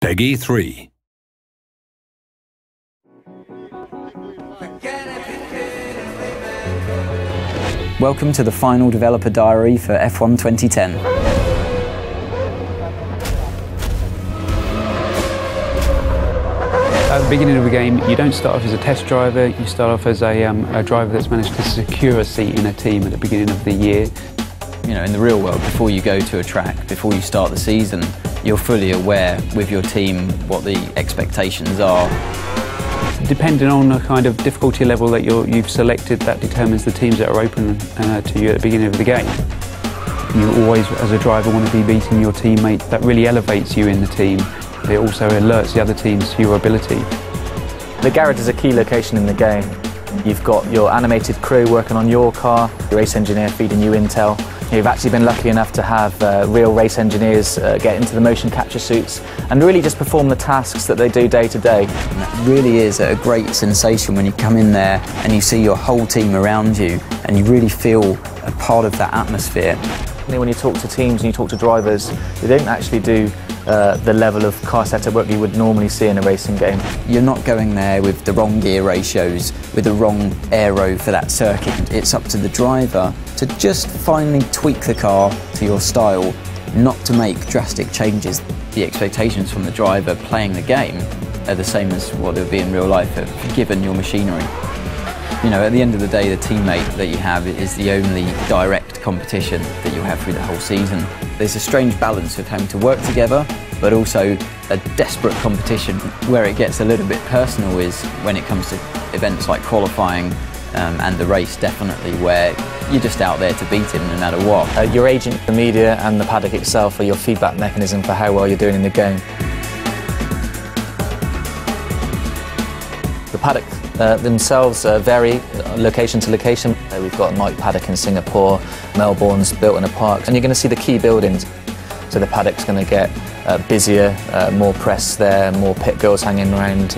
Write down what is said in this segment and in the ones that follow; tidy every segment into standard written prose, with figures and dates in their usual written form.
Peggy 3. Welcome to the final developer diary for F1 2010. At the beginning of the game, you don't start off as a test driver, you start off as a driver that's managed to secure a seat in a team at the beginning of the year. You know, in the real world, before you go to a track, before you start the season, you're fully aware with your team what the expectations are. Depending on the kind of difficulty level that you've selected, that determines the teams that are open to you at the beginning of the game. You always, as a driver, want to be beating your teammate. That really elevates you in the team. It also alerts the other teams to your ability. The garage is a key location in the game. You've got your animated crew working on your car, your race engineer feeding you intel. You've actually been lucky enough to have real race engineers get into the motion capture suits and really just perform the tasks that they do day to day. And it really is a great sensation when you come in there and you see your whole team around you and you really feel a part of that atmosphere. When you talk to teams and you talk to drivers, they don't actually do the level of car setup work you would normally see in a racing game. You're not going there with the wrong gear ratios, with the wrong aero for that circuit. It's up to the driver to just finally tweak the car to your style, not to make drastic changes. The expectations from the driver playing the game are the same as what it would be in real life, given your machinery. You know, at the end of the day, the teammate that you have is the only direct competition that you'll have through the whole season. There's a strange balance of having to work together, but also a desperate competition. Where it gets a little bit personal is when it comes to events like qualifying and the race, definitely, where you're just out there to beat him no matter what. Your agent, the media and the paddock itself are your feedback mechanism for how well you're doing in the game. The paddock themselves vary location to location. We've got a night paddock in Singapore, Melbourne's built in a park, and you're going to see the key buildings. So the paddock's going to get busier, more press there, more pit girls hanging around,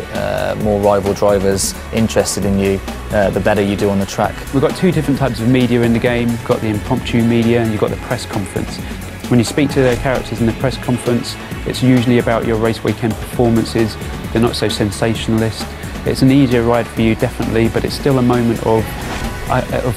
more rival drivers interested in you, the better you do on the track. We've got two different types of media in the game. You've got the impromptu media and you've got the press conference. When you speak to the characters in the press conference, it's usually about your race weekend performances. They're not so sensationalist. It's an easier ride for you, definitely, but it's still a moment of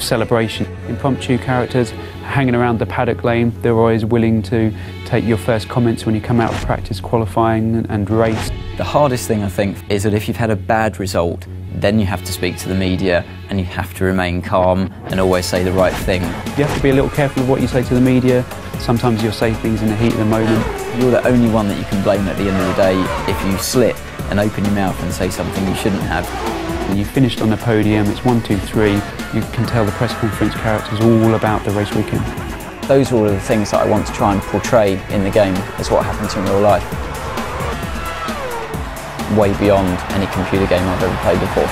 celebration. Impromptu characters hanging around the paddock lane, they're always willing to take your first comments when you come out of practice qualifying and race. The hardest thing, I think, is that if you've had a bad result, then you have to speak to the media and you have to remain calm and always say the right thing. You have to be a little careful of what you say to the media. Sometimes you'll say things in the heat of the moment. You're the only one that you can blame at the end of the day if you slip and open your mouth and say something you shouldn't have. When you finished on the podium, it's 1, 2, 3, you can tell the press conference characters all about the race weekend. Those are all of the things that I want to try and portray in the game as what happens in real life. Way beyond any computer game I've ever played before.